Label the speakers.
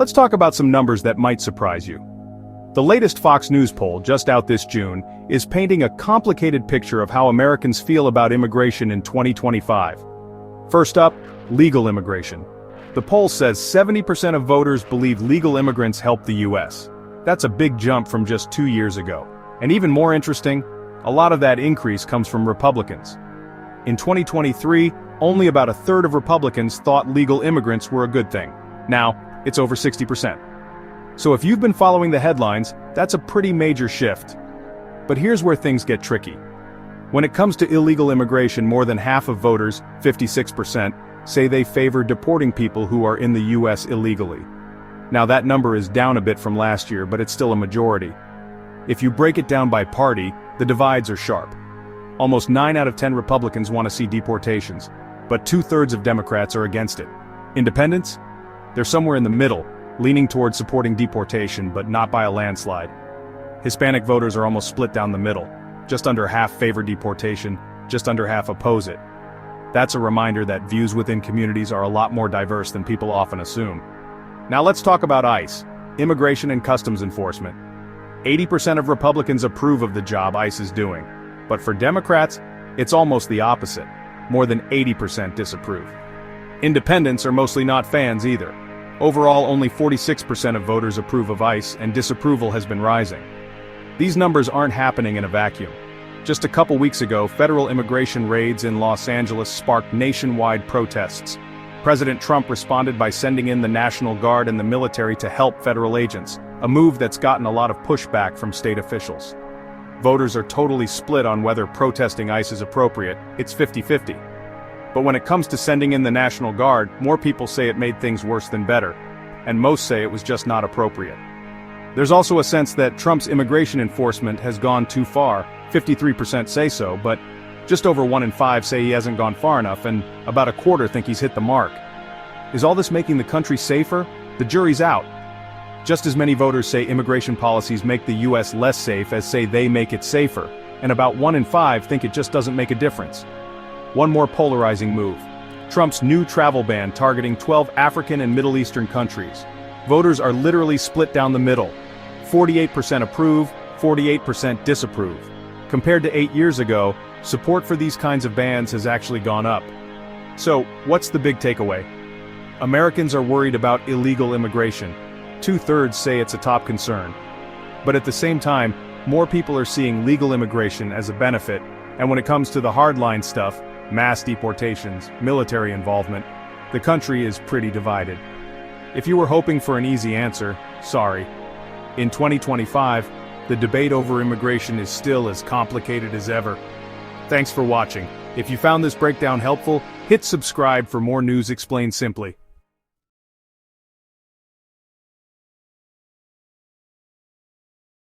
Speaker 1: let's talk about some numbers that might surprise you. The latest Fox News poll, just out this June, is painting a complicated picture of how Americans feel about immigration in 2025. First up, legal immigration. The poll says 70% of voters believe legal immigrants help the U.S. That's a big jump from just 2 years ago. And even more interesting, a lot of that increase comes from Republicans. In 2023, only about a third of Republicans thought legal immigrants were a good thing. Now, it's over 60%. So if you've been following the headlines, that's a pretty major shift. But here's where things get tricky. When it comes to illegal immigration, more than half of voters, 56%, say they favor deporting people who are in the U.S. illegally. Now that number is down a bit from last year, but it's still a majority. If you break it down by party, the divides are sharp. Almost 9 out of 10 Republicans want to see deportations, but 2/3 of Democrats are against it. Independents? They're somewhere in the middle, leaning towards supporting deportation, but not by a landslide. Hispanic voters are almost split down the middle. Just under half favor deportation, just under half oppose it. That's a reminder that views within communities are a lot more diverse than people often assume. Now let's talk about ICE, Immigration and Customs Enforcement. 80% of Republicans approve of the job ICE is doing. But for Democrats, it's almost the opposite. More than 80% disapprove. Independents are mostly not fans either. Overall, only 46% of voters approve of ICE, and disapproval has been rising. These numbers aren't happening in a vacuum. Just a couple weeks ago, federal immigration raids in Los Angeles sparked nationwide protests. President Trump responded by sending in the National Guard and the military to help federal agents, a move that's gotten a lot of pushback from state officials. Voters are totally split on whether protesting ICE is appropriate. It's 50-50. But when it comes to sending in the National Guard, more people say it made things worse than better, and most say it was just not appropriate. There's also a sense that Trump's immigration enforcement has gone too far. 53% say so, but just over 1 in 5 say he hasn't gone far enough, and about a quarter think he's hit the mark. Is all this making the country safer? The jury's out. Just as many voters say immigration policies make the U.S. less safe as say they make it safer, and about 1 in 5 think it just doesn't make a difference. One more polarizing move. Trump's new travel ban targeting 12 African and Middle Eastern countries. Voters are literally split down the middle. 48% approve, 48% disapprove. Compared to 8 years ago, support for these kinds of bans has actually gone up. So, what's the big takeaway? Americans are worried about illegal immigration. 2/3 say it's a top concern. But at the same time, more people are seeing legal immigration as a benefit, and when it comes to the hardline stuff, mass deportations, military involvement, the country is pretty divided. If you were hoping for an easy answer, sorry. In 2025, the debate over immigration is still as complicated as ever. Thanks for watching. If you found this breakdown helpful, hit subscribe for more news explained simply.